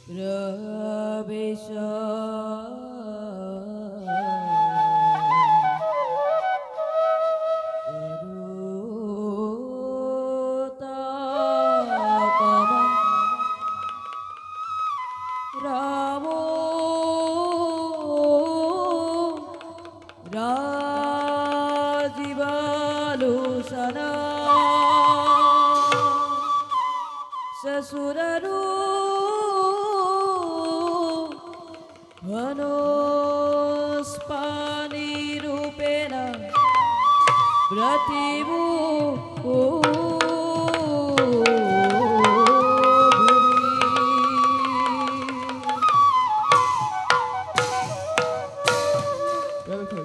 ৰবেশা কৰুতাকামং ৰাম ৰাজীবালোচনা সসুৰৰূ वनस्पनिरूपेण प्रतिभू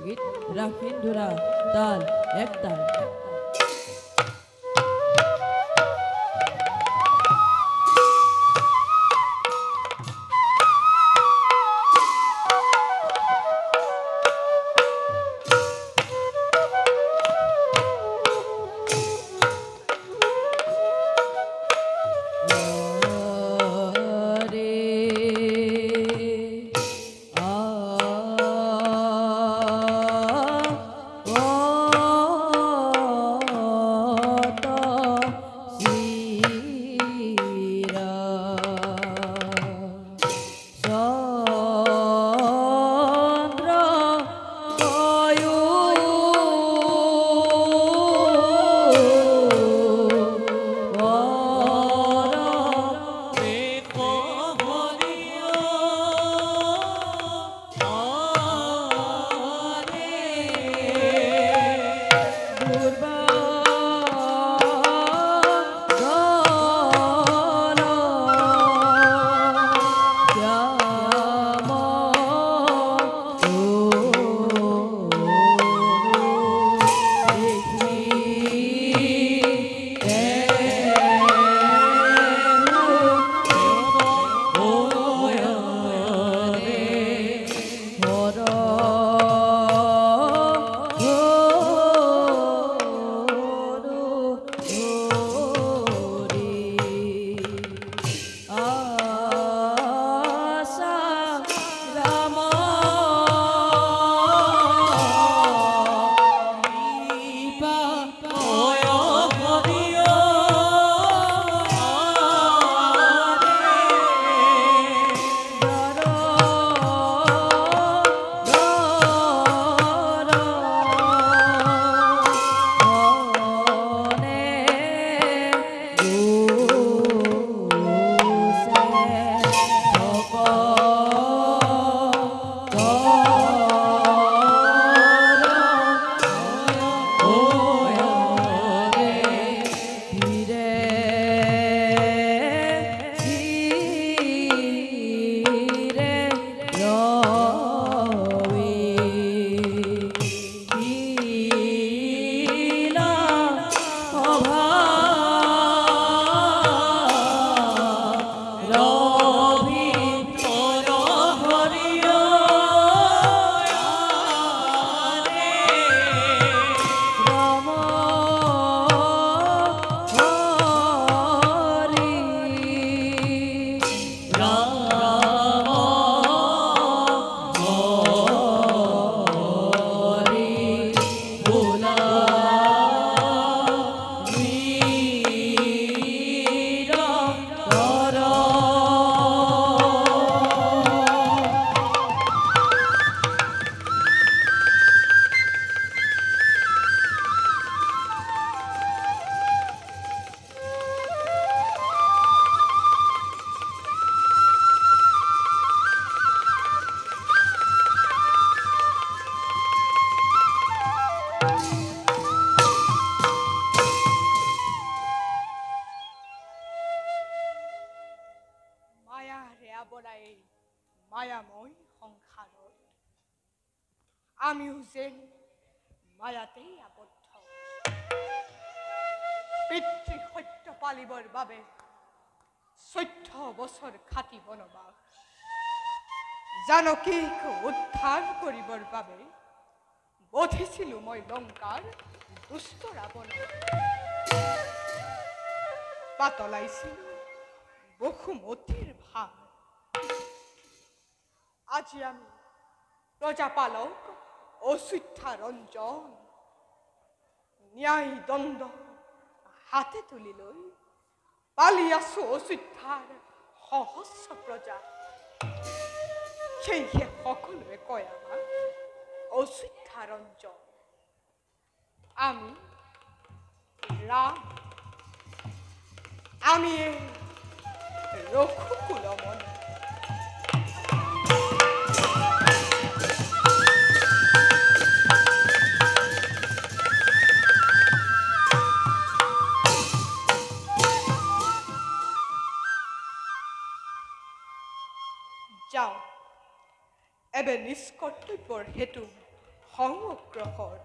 গীত ৰাখিন ধৰা তাল এক তাল মায়াময় সংসাৰত আমিও যেন মায়াতেই আবদ্ধ। পিতৃ সত্য পালিবৰ বাবে 14 বছৰ খাটি বনবাস, জানকীক উদ্ধাৰ কৰিবৰ বাবে বধিছিলো মই লংকাৰ দুষ্ট ৰাৱণক। পাতলাইছিলো বসুমতীৰ ভাৰ, আজি আমি প্ৰজাপালক অসুদ্ধা ৰঞ্জন ন্যায় দ্বন্দ্ব হাতে তুলি লৈ পালি আছো অসুদ্ধাৰ সহস্ৰ প্ৰজা সেয়ে সকলোৱে কয় আমাক অসুদ্ধা ৰঞ্জন আমি ৰাম আমি ৰঘুকুল মনে যাও এবে নিষ্কৰ্তব্যৰ হেতু সংগ্ৰহৰ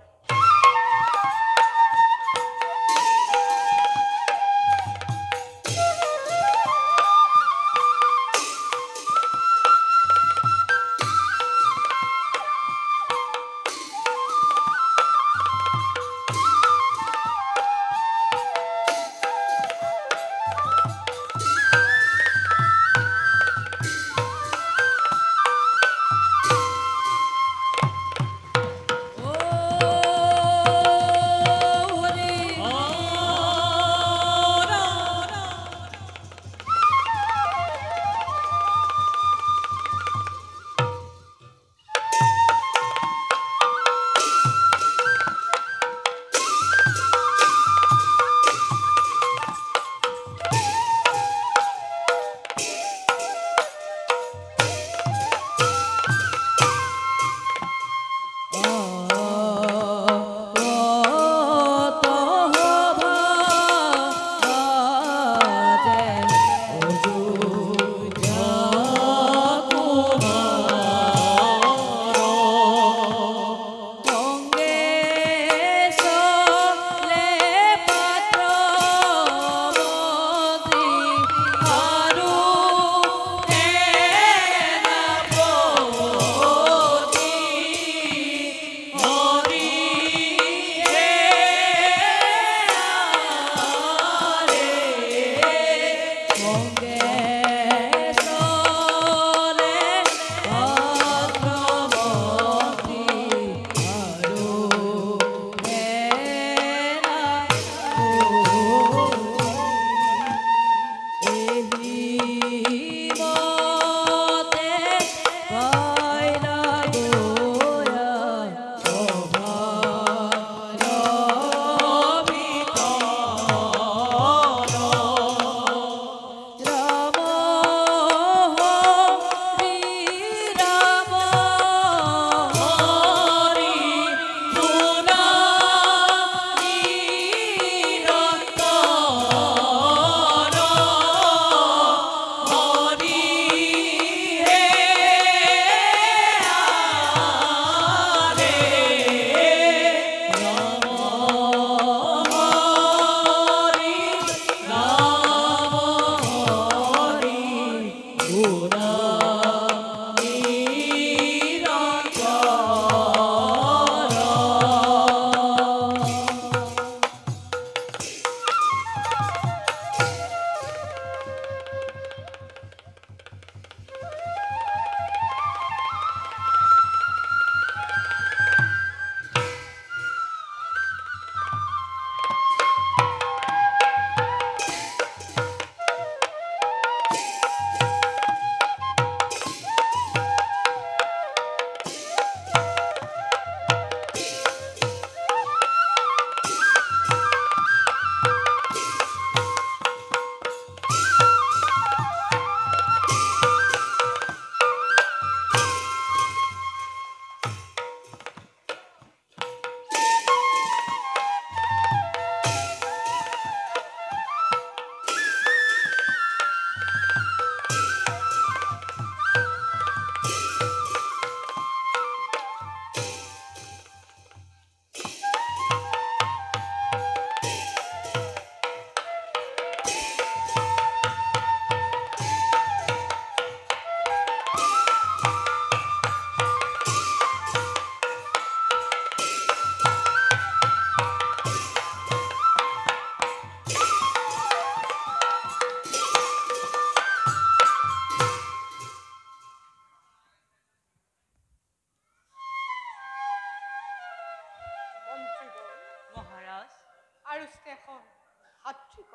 মাতৃক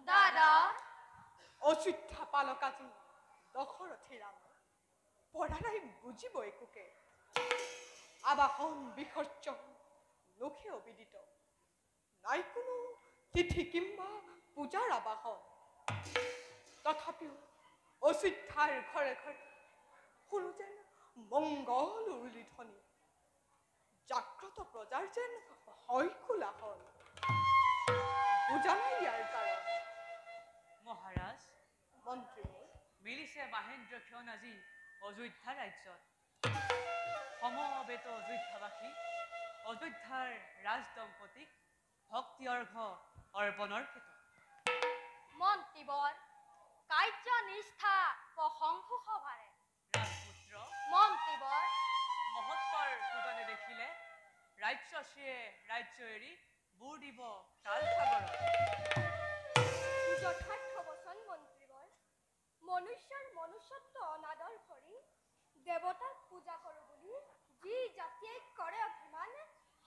দাদা অযোধ্যা পালক আজি দশৰথী ৰাম পঢ়া নাই বুজিব একোকে আবাহন বিসৰ্জ লোকে অবিদিত নাই কোনো তিথি কিম্বা পূজাৰ আবাহন তথাপিও অযোধ্যাৰ ঘৰে ঘৰে শুনো যেন মংগল উৰুলি ধ্বনি জাগ্ৰত প্ৰজাৰ যেন হয় কোলাহল বুজা নাই ইয়াৰ কাৰণ মহাৰাজ মন্ত্ৰীবোৰ মিলিছে মাহেন্দ্ৰ ক্ষণ আজি অযোধ্যা ৰাজ্যত সমবেত অযোধ্যাবাসী অযোধ্যাৰ ৰাজ দম্পতীক ভক্তি অৰ্ঘ অৰ্পণৰ ক্ষেত্ৰত মন্ত্ৰীবৰ কাৰ্যনিষ্ঠা প্ৰশংসু সভাৰে ৰাজপুত্ৰ মন্ত্ৰীবৰ মহত্তৰ পূজনে দেখিলে ৰাজ্যশ্ৰীয়ে ৰাজ্য এৰি বুৰ দিব তাল সাগৰত যথাৰ্থ বচন মন্ত্ৰীবৰ মনুষ্যৰ মনুষ্যত্ব অনাদৰ কৰি দেৱতাক পূজা কৰোঁ বুলি যি জাতিয়ে কৰে অভিমান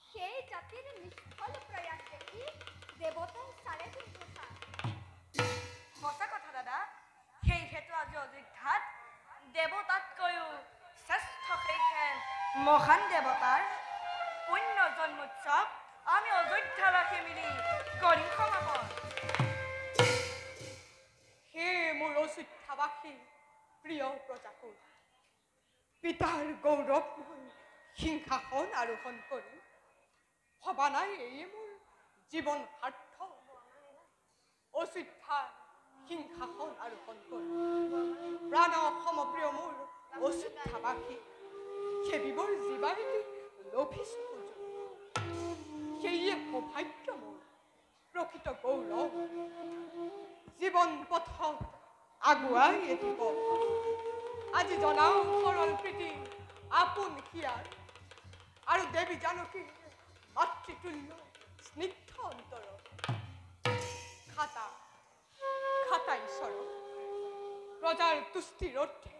সেই জাতিৰ নিষ্ফল প্ৰয়াস দেখি দেৱতাই চাৰে কথা সঁচা কথা দাদা সেইহেতু আজি অযোধ্যাত দেৱতাতকৈও শ্ৰেষ্ঠ সেইখন মহান দেৱতাৰ পুণ্য জন্মোৎসৱ আমি অযোধ্যাবাসী মিলি কৰিম সমাপন হে মোৰ অযোধ্যাবাসী প্ৰিয় প্ৰজাকুল পিতাৰ গৌৰৱময় সিংহাসন আৰোহণ কৰি ভবা নাই এয়ে মোৰ জীৱন সাৰ্থ অযোধ্যাৰ সিংহাসন আৰোহণ কৰি প্ৰাণ সমপ্ৰিয় মোৰ অযোধ্যাবাসী সেবিবৰ জীৱাইটি লভিছো সুযোগ সেয়ে সৌভাগ্য মোৰ প্ৰকৃত গৌৰৱ জীৱন পথত আগুৱাই এটিব আজি জনাও সৰল প্ৰীতি আপোন হিয়াৰ আৰু দেৱী জানকীৰ মাতৃতুল্য স্নিগ্ধ অন্তৰ খাতা খাতা ঈশ্বৰ প্ৰজাৰ তুষ্টিৰ অৰ্থে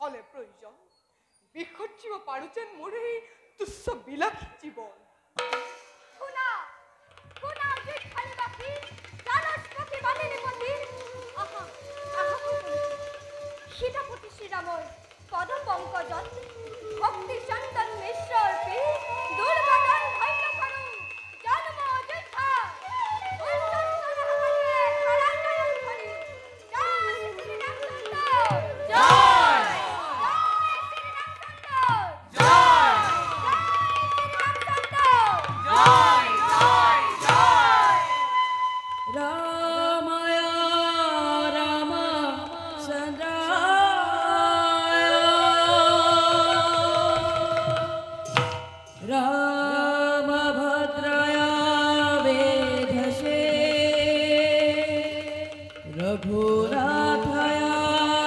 হলে প্ৰয়োজন বিসৰ্জিব পাৰো যেন মোৰ এই তুচ্ছ বিলাসী জীৱন শুনা শুনা অযোধ্যাবাসী জানস্পতি বালিনীপতি আহা আহা সীতাপতি শ্ৰীৰামৰ পদ পংকজত ভক্তি চন্দন মিশ্ৰৰ্পী দুৰ্বাদন ধন্য করু জন্ম অযোধ্যা रामाय राम चन्द्राय रामभद्राय वेधसे रघुनाथाय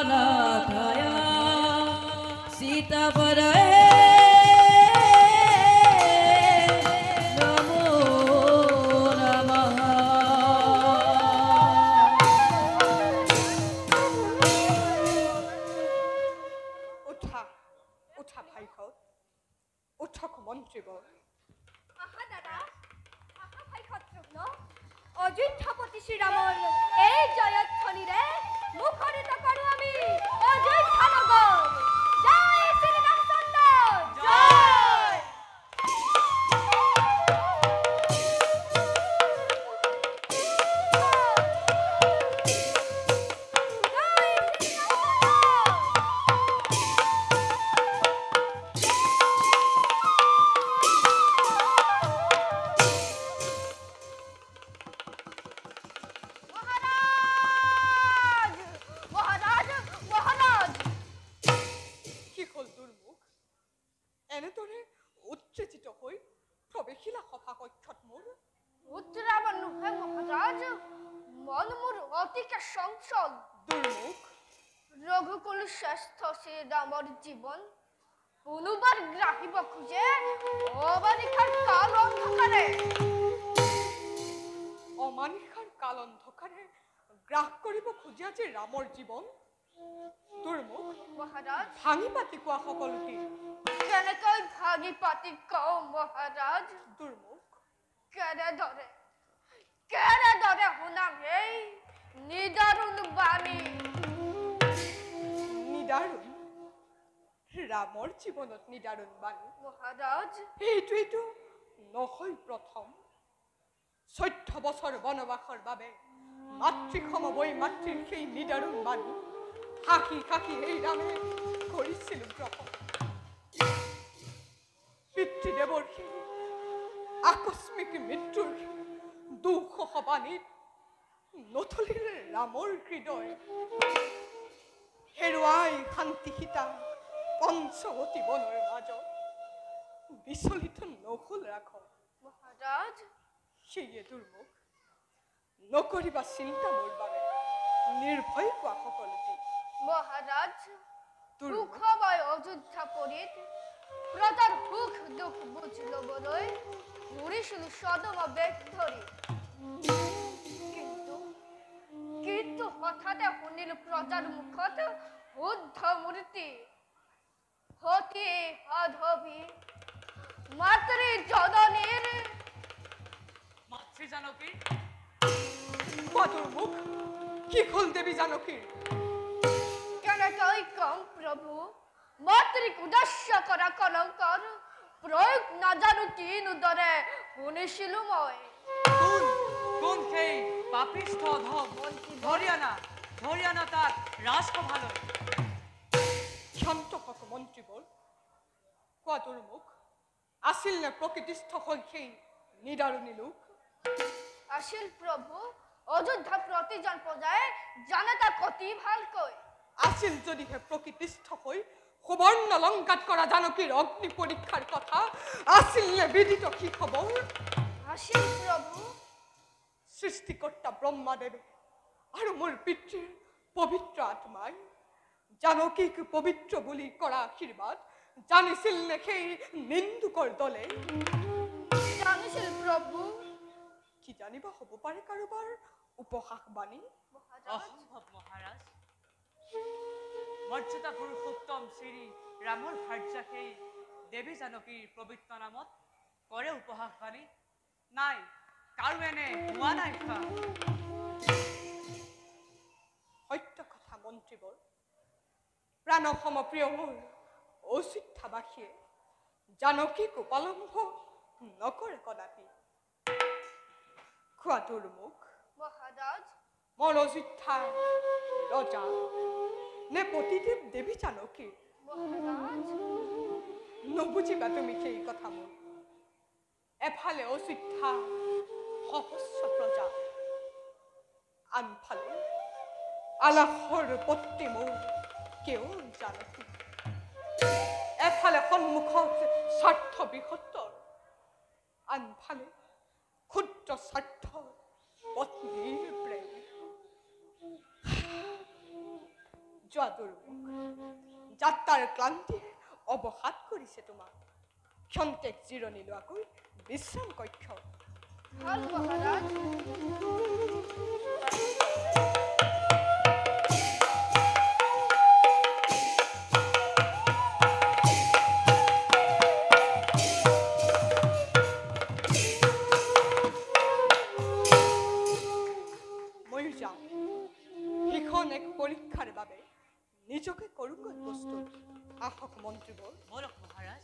नाथाय सीतापरये नमो नमः উঠা উঠা ভাইহঁত উঠক মন্ত্ৰীবৰ আহা দাদা আহা ভাই শত্ৰুঘ্ন অযোধ্যাপতি শ্ৰীৰামৰ এই জয়ধ্বনিৰে মুখৰিত কৰো আমি অযোধ্যা নগৰ জয় শ্ৰীৰামচন্দ্ৰ জয় মহাৰাজ মহাৰাজ কি হল দুৰ্মুখ এনেদৰে উত্তেজিত হৈ প্ৰৱেশিলা সভা কক্ষত মোৰ উত্তৰাবৰ নুহে মহাৰাজ মন মোৰ অতিকে চঞ্চল দুৰ্মুখ ৰঘুকুল শ্ৰেষ্ঠ শ্ৰীৰামৰ জীৱন পুনৰবাৰ গ্ৰাহিব খোজে অবাৰিষাৰ কাল অন্ধকাৰে অমানিশাৰ কাল অন্ধকাৰে গ্ৰাস কৰিব খোজে আজি ৰামৰ জীৱন দুৰ্মুখ মহাৰাজ ভাঙি পাতি কোৱা সকলোকে কেনেকৈ ভাগি পাতি কওঁ মহাৰাজ দুৰ্মুখ কেনেদৰে কেনেদৰে শুনাম সেই নিদাৰুণ বাণী? নিদাৰুণ ৰামৰ জীৱনত নিদাৰুণ বাণী মহাৰাজ, এইটোৱেইটো নহয় প্ৰথম। 14 বছৰ বনবাসৰ বাবে মাতৃসম মাতৃৰ সেই নিদাৰুণ বাণী সাকি সাকি সেই ৰামে কৰিছিল গ্ৰহণ। পিতৃদেৱৰ সেই আকস্মিক মৃত্যুৰ দুঃসহ বাণীত নথলিৰ ৰামৰ হৃদয়। হেৰুৱাই শান্তি সীতা পঞ্চৱতী বনৰ মাজত বিচলিত নহল ৰাখ। মহাৰাজ, সেয়ে দুৰ্মুখ নকৰিবা চিন্তা মোৰ বাবে, নিৰ্ভয় কোৱা সকলোতে। মহাৰাজ, দুৰ্মুখ সুখময় অযোধ্যাপুৰীত প্ৰজাৰ সুখ দুখ বুজ ল'বলৈ ঘূৰিছিলো সদম বেগ ধৰি। কিন্তু হঠাতে শুনিলো প্ৰজাৰ মুখত শুদ্ধ মূৰ্তি সতী সাধৱী মাতৃ জননীৰ। মাতৃ জানকীৰ মাতুৰ মুখ কি হল দেৱী জানকীৰ? কেনেকৈ কম প্ৰভু, মাতৃক উদ্দেশ্য কৰা কলংকৰ প্ৰয়োগ নাজানো কিনোদৰে শুনিছিলো মই। কোন কোন সেই পাপিষ্ঠ অধম? ধৰি আনা তাক ৰাজসভালৈ। ক্ষান্ত হক মন্ত্ৰীবৰ, কোৱা দুৰ্মুখ আছিল নে প্ৰকৃতিস্থ হৈ সেই নিদাৰুণী লোক? আছিল প্ৰভু, অযোধ্যা প্ৰতিজন প্ৰজাই জানে তাক অতি ভালকৈ। আছিল যদিহে প্ৰকৃতিস্থ হৈ সুবৰ্ণ লংকাত কৰা জানকীৰ অগ্নি পৰীক্ষাৰ কথা আছিল নে বিদিত কি খবৰ? আছিল প্ৰভু। সৃষ্টিকৰ্তা ব্ৰহ্মাদেৱে আৰু মোৰ পিতৃৰ পবিত্ৰ আত্মাই জানকীক পবিত্ৰ বুলি কৰা আশীৰ্বাদ জানিছিল নে সেই নিন্দুকৰ দলে? জানিছিল প্ৰভু। কি জানিবা হ'ব পাৰে কাৰোবাৰ উপহাস বাণী? অসম্ভৱ মহাৰাজ। মৰ্যাদা পুৰুষোত্তম শ্ৰী ৰামৰ ভাৰ্যা সেই দেৱী জানকীৰ পবিত্ৰ নামত কৰে উপহাস বাণী? নাই, কাৰো এনে হোৱা নাই। সত্য কথা মন্ত্ৰীবৰ, প্ৰাণসম প্ৰিয় মোৰ অযোধ্যাবাসীয়ে জানকীক উপলম্ভ নকৰে কদাপি। খোৱা দুৰ্মুখ মহাৰাজ, মোৰ অযোধ্যাৰ ৰজা নে পতিদেৱ দেৱী জানকীৰ? মহাৰাজ, নুবুজিবা তুমি সেই কথা মোৰ। এফালে অযোধ্যা সহস্ৰ প্ৰজা, আনফালে আলাসৰ পত্নী মোৰ কেৱল জানকী। এফালে সন্মুখত স্বাৰ্থ বৃহত্তৰ, আনফালে ক্ষুদ্ৰ স্বাৰ্থ পত্নীৰ প্ৰেম। যোৱা দুৰ্মুখ, যাত্ৰাৰ ক্লান্তিয়ে অৱসাদ কৰিছে তোমাক। ক্ষন্তেক জিৰণি লোৱাকৈ বিশ্ৰাম কক্ষ। ভাল মহাৰাজ। ময়ো যাওঁ, সেইখন এক পৰীক্ষাৰ বাবে নিজকে কৰোগৈ প্ৰস্তুত। আহক মন্ত্ৰীবৰ। বলক মহাৰাজ।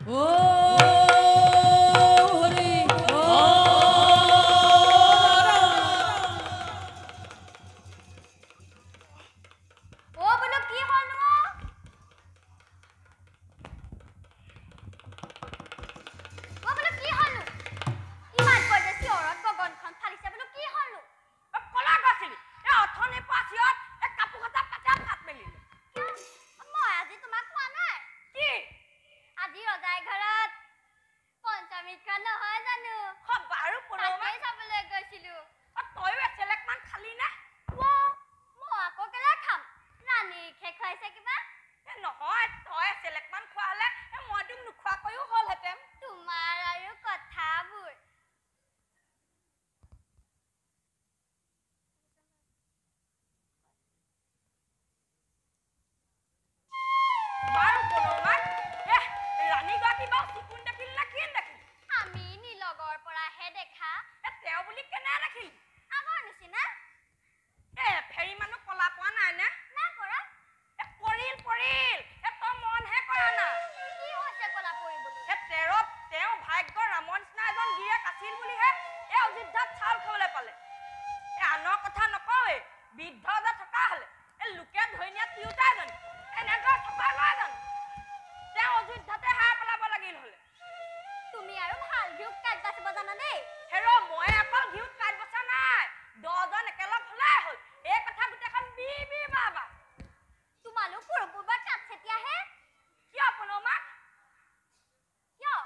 হরি ও বোলো কি হ'ল নো? ও বোলো কি হ'ল নো? ইমান কইছে চিঞৰত গগনখন ফালিছে বোলো কি হ'ল নো? কলা গৈছিলি অথনি পাছিত কাপোৰ কটা পাতা ভাত মেলিলে কিয়? মই আজি তোমাক কোৱা নাই। কি আজি ৰজাই ঘৰত পঞ্চমীখন নহয় জানো? বাৰু পৰমা তাকেই চাবলৈ গৈছিলো। তয়ো এচেলেকমান খালি নে মই আকৌ কেলে খাম? ৰাণীক হে খুৱাইছে কিবা? নহয় তই এচেলেকমান খোৱা হলে মই তোক নোখোৱাকৈও হ'লহেঁতেন তোমাৰ আৰু কথাবোৰ। বাৰু পৰমা ৰাণীগৰাকী বাৰু চিকুণ দেখিল নে কি দেখিল? আমি নীলগৰ পৰাহে দেখা। তেওঁ বুলি কেনে দেখিল? আগৰ নিচিনা ফেৰী মানুহ কলা পোৱা নাই নে? নাই পৰা। পৰিল তই মনহে কৰা না কি হৈছে কলা পৰিবলৈ? তেওঁ ভাগ্য ৰামৰ নিচিনা এজন গিৰিয়েক আছিল বুলিহে অযোধ্যাত চাউল খাবলৈ পালে। আনৰ কথা নকওঁৱেই, বৃদ্ধ যে থকা হলে লোকে ধৰি নিয়া তিৰোতাই জানো এনেকৈ থকা লয় জানো? তেওঁ অযোধ্যাতে হাই পেলাব লাগিল হলে। তুমি আৰু ভাল ঘিউক কাট বাচিব জানা দেই। মই অকল ঘিউত কাট বচা নাই, 10জন একেলগ হলেই হ'ল। এই কথা গোটেইখন বি বাবা। তোমালোক পূৰ্বপূৰ্বৰ কাট চেতিয়াহে। কিয় পনমা? কিয়?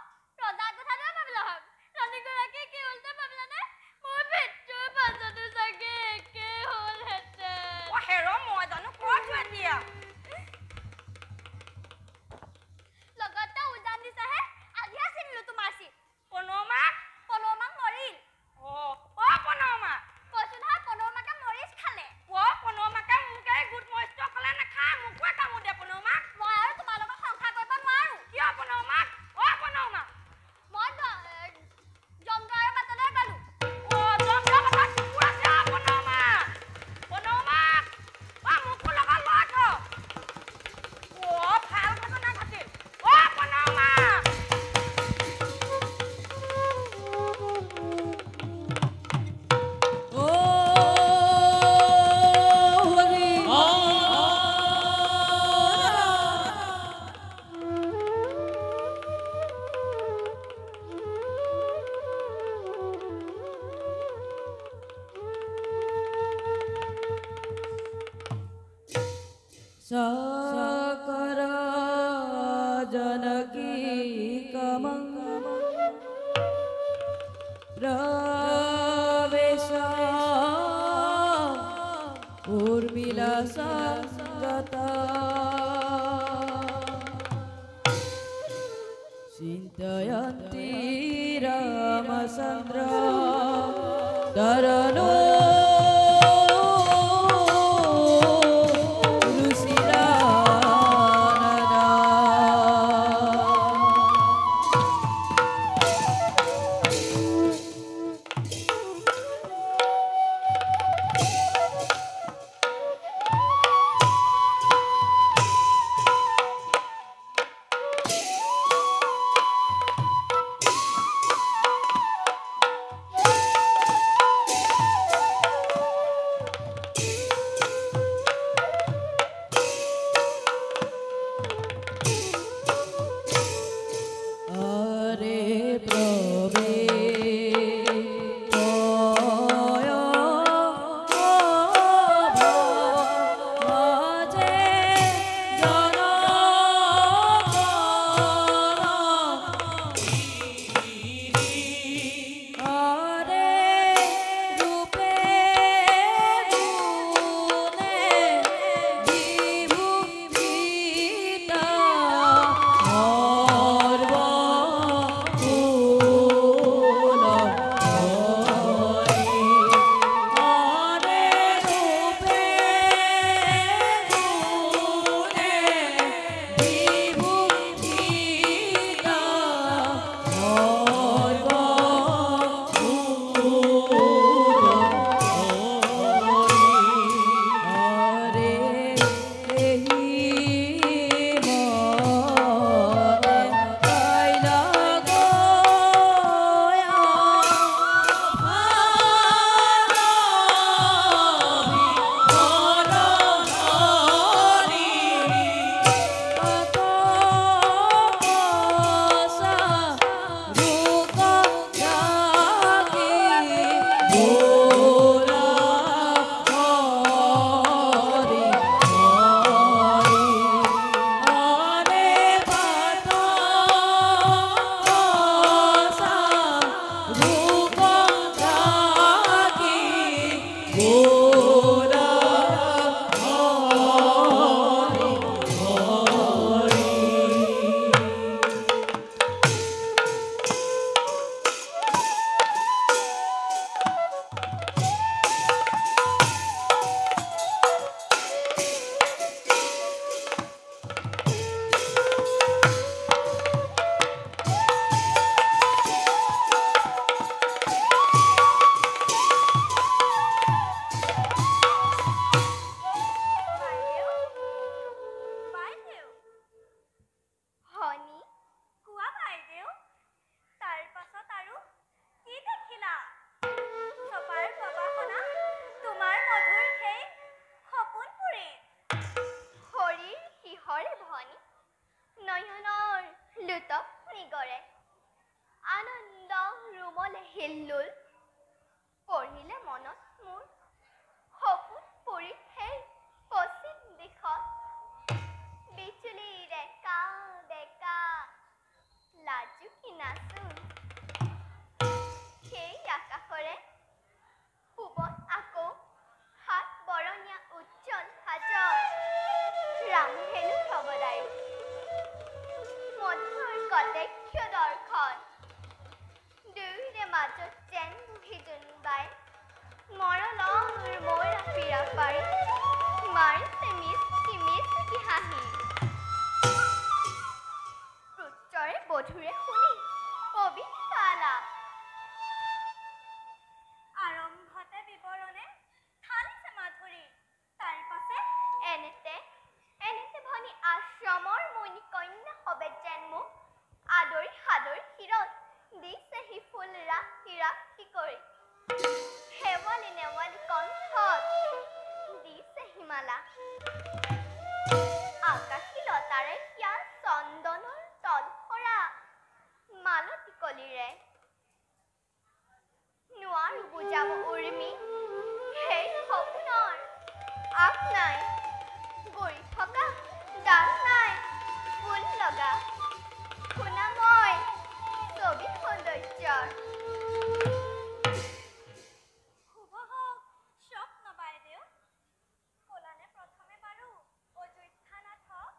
ৰজাৰ কথাটোৱে ভাবিলা হক। ৰাণীগৰাকী কি হ'ল তই ভাবিলানে? মোৰ পেটটোৰ পাছতো চাগে একে হ'লহেঁতেন। মই জানো কৈছো এতিয়া লগতে উজান দিছাহে। আজিহে চিনিলো তোমাৰ চিন। পনমা পনৌমাক মৰিল। পনমা কৈছো নহয় পনৌমাকে মৰিচ খালে। পনমাকে মোকে গোট মৰিষ্ট কলে নাখায়, মোকে কামো দে পনমা। মই আৰু তোমাৰ লগত সংসাৰ কৰিব নোৱাৰো। কিয় পনমা? পনমা মই জমদুৱাৰৰ বাটলৈ গলো। জমদুৱাৰ কথা কুকুৰ আছে পনমা। মোকো লগত লৈ থ। ভাল ঘটনা ঘটিল। পনমা হরি सकरा जनकी कमंग प्रवेशा उर्मिला संगता चिन्तयन्ति रामचन्द्र तरनो নিগৰে আনন্দ ৰুমলে হিল্লোল পঢ়িলে মনত মোৰ সপোন পৰি সেই পশ্চিম দিশত বিচুলি ডেকা ডেকা লাজুকী নাচোন সেই আকাশৰে পূবত আকৌ হাত বৰণীয়া উজ্জ্বল সাজৰ ৰামধেনু ভৱদায়ী মধুৰ কটেক্ষ দৰ্শন দুয়োৰে মাজত যেন বুহি জোনবাই মৰলৰ মৌৰা পীৰা পাৰি মাৰিছে মিচকি মিচকি হাঁহি উচ্চৰে বধুৰে শুনি কবিতা আলাপ আৰম্ভতে বিৱৰণে ঢালিছে মাধুৰী তাৰ পাছে এনেতে ভনী আশ্ৰমৰ মণি কন্যা হবে যেন মোক আদৰি সাদৰি শিৰত দিছেহি ফুল ৰাশি ৰাশি কৰি শেৱালি নেৱালি কণ্ঠত দিছে হিমালা আকাশী লতাৰে সিয়া চন্দনৰ তলসৰা মালতী কলিৰে নোৱাৰো বুজাব উৰ্মি সেই সপোনৰ আগ নাই গৰি থকা ডাল নাই ফুল লগা শুনা মই ছবি সৌন্দৰ্যৰ শুভ হওক স্বপ্ন বাইদেউ ক'লানে প্ৰথমে বাৰু অযোধ্যানাথক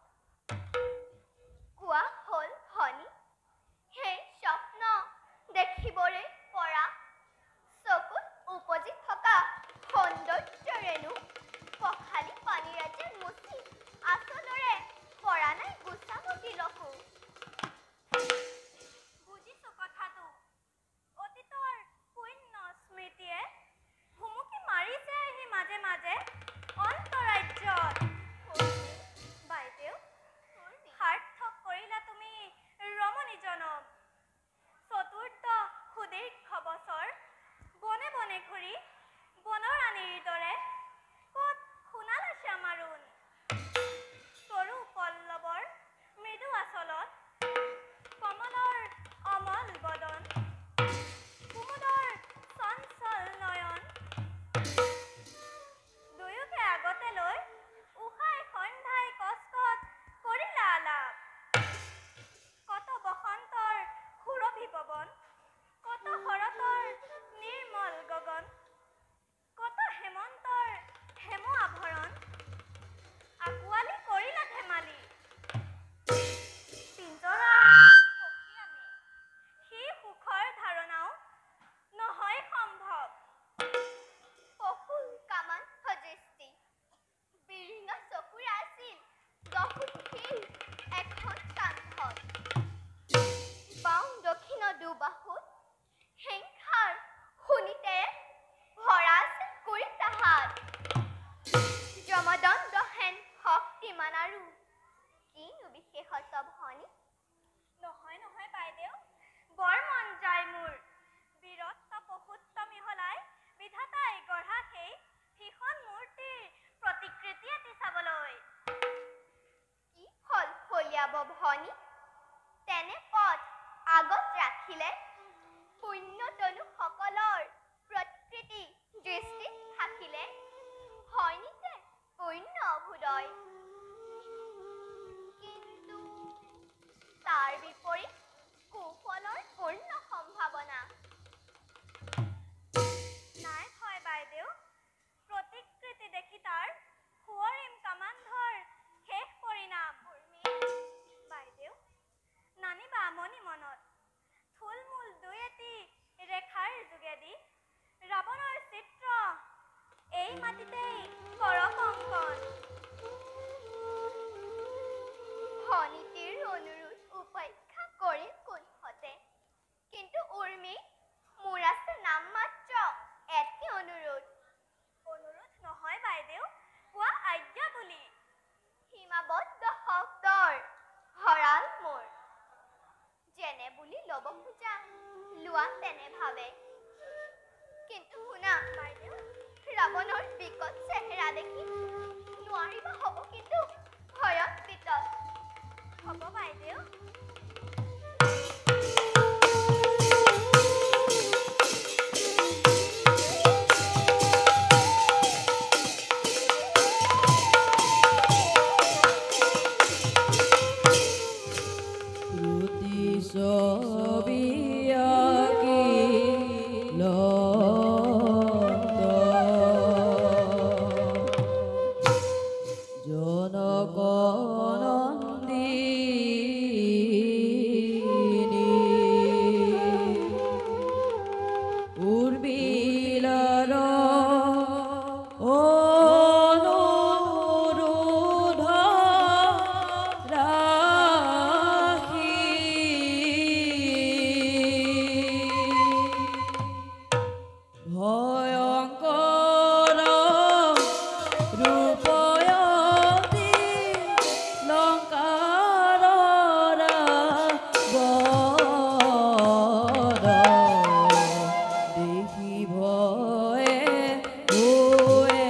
কোৱা হ'ল ভনী সেই স্বপ্ন দেখিবলৈ পৰা চকুত উপজি থকা সৌন্দৰ্যৰেনো পখালি পানীৰে যেন মুচি আচলৰে পৰা নাই গোচামতি লকো বুজিছো কথাটো অতীতৰ পুণ্য স্মৃতিয়ে ভুমুকি মাৰিছে আহি মাজে মাজে অন্তৰাজ্যত বাইদেউ সাৰ্থক কৰিলা তুমি ৰমণীজনক চতুৰ্থ সুদীৰ্ঘ বছৰ বনে বনে ঘূৰি বনৰাণীৰ দৰে ক'ত শুনালা শ্যামাৰুণ তৰু পল্লৱৰ মৃদু আচলত কমলৰ অমল বদন কুমুদৰ চঞ্চল নয়ন দুয়োকে আগতে লৈ উষাই সন্ধ্যাই কষ্টত কৰিলা আলাপ কত বসন্তৰ সুৰভি পৱন কত শৰতৰ নিৰ্মল গগন কত হেমন্তৰ হেম আভৰণ আঁকোৱালি কৰিলা ধেমালি পিঞ্জৰাৰ সখী আমি সি সুখৰ ধাৰণাও নহয় সম্ভৱ পশুৰ কামান সদৃষ্টি বিৰিঙা চকুৰ আছিল দহুশীল এখন কান্ধত বাওঁ দক্ষিণ দুবাহুত হিংসাৰ শোণিতেৰে ভৰা আছিল কুৰিটা হাত যমদণ্ড হেন শক্তিমান আৰু কিনো বিশেষত্ব ভনী নহয় নহয় বাইদেউ বৰ মন যায় মোৰ বীৰত্ব পশুত্ব মিহলাই বিধাতাই গঢ়া সেই ভীষণ মূৰ্তিৰ প্ৰতিকৃতি এটি চাবলৈ কি ফল ফলিয়াব ভনী তেনে পথ আগত ৰাখিলে পুণ্যতনুসকলৰ প্ৰকৃতি দৃষ্টিত থাকিলে হয়নিতে পুণ্য অভুদয় কিন্তু তাৰ বিপৰীত কুফলৰ পূৰ্ণ সম্ভাৱনা নাই হয় বাইদেউ প্ৰতিকৃতি দেখি তাৰ সুঁৱৰিম কামান্ধৰ শেষ পৰিণাম বাইদেউ নানিবা মনি মনত থুলমূল দুই এটি ৰেখাৰ যোগেদি ৰাৱণৰ চিত্ৰ এই মাটিতেই কৰক অংকন ভনীটিৰ অনুৰোধ উপেক্ষা কৰি কোনহতে কিন্তু উৰ্মি মোৰ আছে নাম মাত্ৰ এটি অনুৰোধ নহয় বাইদেউ কোৱা আজ্ঞা বুলি সীমাবদ্ধ শব্দৰ ভঁৰাল মোৰ যেনে বুলি ল'ব খোজা লোৱা তেনে ভাবে কিন্তু শুনা বাইদেউ ৰাৱণৰ বিকট চেহেৰা দেখি নোৱাৰিবা হ'ব কিন্তু ভয়ত বিতত হ'ব বাইদেউ ছবি আঁকিল জনগণন্দিনী উর্মিলার অনুরোধ রাখি ভয়ঙ্কর রূপয়তি লঙ্কার রাবণ দেখি ভয়ে হুয়ে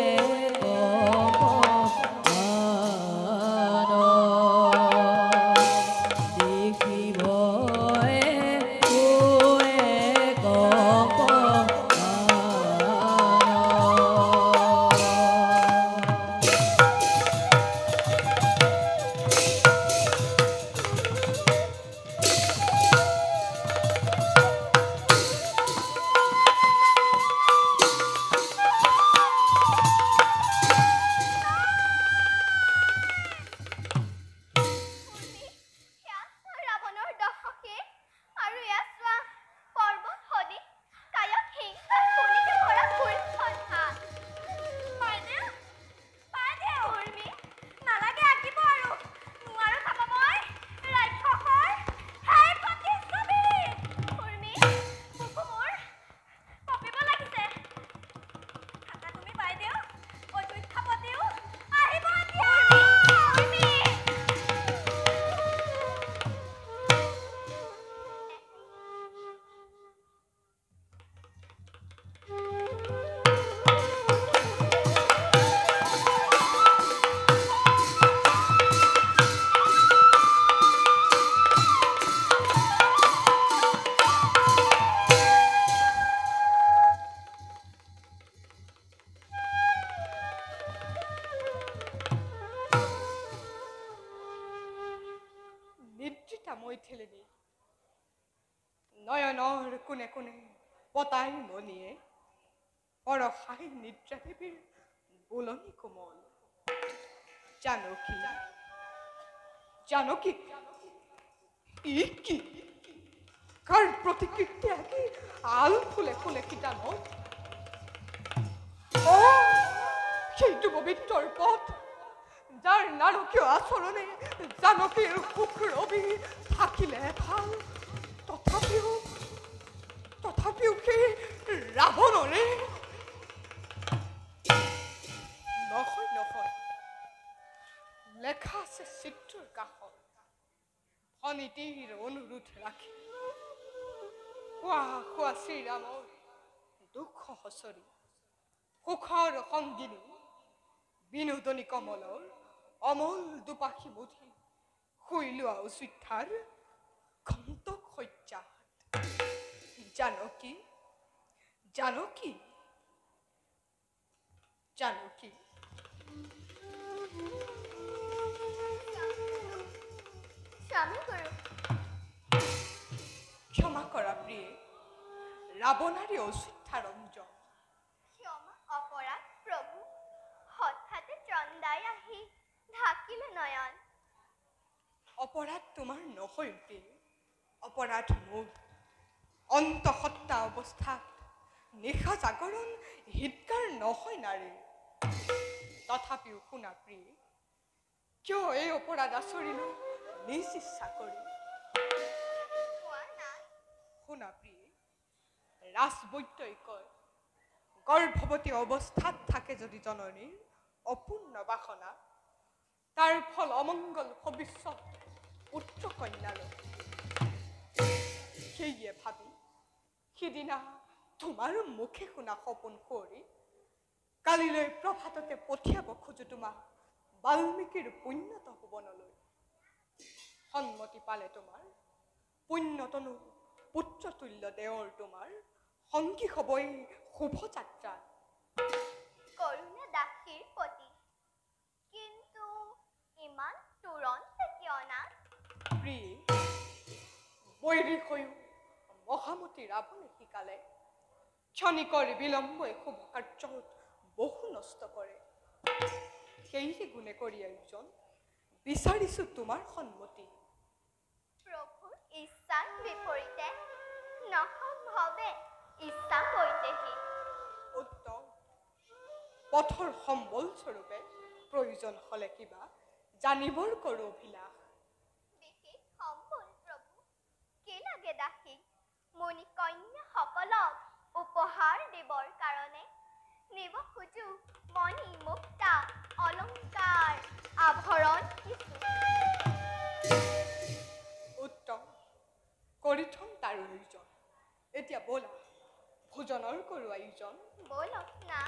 কম্পমান দেখি ভয়ে হুয়ে কম্পমান সেয়া ৰাৱণৰ দহকে আৰু এয়া চোৱা পৰ্বত সদি কায়ক হিংসা শোণিতে ভৰা ফুলখন হাত বাইদেউ বাইদেউ উৰ্মি নালাগে আঁকিব আৰু নোৱাৰো চাব মই ৰাক্ষসৰ সেই প্ৰতিচ্ছবি উৰ্মি বুকু মোৰ কঁপিব লাগিছে থাকা তুমি বাইদেউ অযোধ্যাপতিও আহিব এতিয়া উৰ্মি নিদ্ৰিতা মৈথিলিনী নয়নৰ কোণে কোণে পতাই মলিয়ে পৰশাই নিদ্ৰা দেৱীৰ বোলনি কোমল জানকী জানকী ই কি কাৰ প্ৰতিকৃতি আঁকি আল ফুলে ফুলে কিতানত সেইটো পবিত্ৰৰ পথ যাৰ নাৰকীয় আচৰণে জানকীৰ সুখ ৰবি থাকিলে ভাল তথাপিও সেই ৰাৱণৰে নহয় লেখা আছে চিত্ৰৰ কাষত ভনীতিৰ অনুৰোধ ৰাখি খোৱা শ্ৰীৰামৰ দুখ হচৰি সুখৰ সংগিনী বিনোদনী কমলৰ অমল দুপাখি মুঠি শুই লোৱা অযোধ্যাৰ কণ্টক শয্যাত জানকী জানকী জানকী স্বামী গুৰু ক্ষমা কৰা প্ৰিয়ে ৰাৱণাৰী অযোধ্যা ৰঞ্জন ক্ষমা অপৰাধ প্ৰভু হঠাতে চন্দাই আহি ঢাকিলে নয়ন অপৰাধ তোমাৰ নহয় প্ৰিয়ে অপৰাধ মোৰ অন্তঃসত্ত্বা অৱস্থাত নিশা জাগৰণ হিতকাৰ নহয় নাৰী তথাপিও শুনা প্ৰিয়ে কিয় এই অপৰাধ আচৰিলো নিজ ইচ্ছা কৰি কোৱা নাই শুনা প্ৰিয়ে ৰাজবৈদ্যই কয় গৰ্ভৱতী অৱস্থাত থাকে যদি জননীৰ অপূৰ্ণ বাসনা তাৰ ফল অমংগল ভৱিষ্যত পুত্ৰ কন্যালৈ সেয়ে ভাবি সিদিনা তোমাৰ মুখে শুনা সপোন কৰি কালিলৈ প্ৰভাততে পঠিয়াব খোজো তোমাক বাল্মীকিৰ পুণ্যত ভুৱনলৈ সন্মতি পালে তোমাৰ পুণ্যতনু পুত্ৰতুল্য দেৱৰ তোমাৰ সংগী হবই শুভ যাত্ৰা কৰুণা দাসীৰ পতি কিন্তু ইমান তুৰন্তে কিয় না প্ৰিয়ে বৈৰী হৈও মহামতী ৰাৱণে শিকালে ক্ষণিকৰ বিলম্বই শুভ কাৰ্যত বহু নষ্ট কৰে সেয়ে গুণে কৰি আয়োজন বিচাৰিছো তোমাৰ সন্মতি প্ৰভুৰ ইচ্ছাৰ বিপৰীতে নহম্ভৱে ইচ্ছা বৈদেহী উত্তম পথৰ সম্বল স্বৰূপে প্ৰয়োজন হলে কিবা জানিবৰ কৰো অভিলাষ বিশেষ সম্বল প্ৰভু কি লাগে দাসী মুনি কন্যা সকলক উপহাৰ দিবৰ কাৰণে নিব খোজো মণি মুক্তা অলংকাৰ আভৰণ কিছু উত্তম কৰি থম তাৰ আয়োজন এতিয়া ব'লা ভোজনৰ কৰো আয়োজন বলক না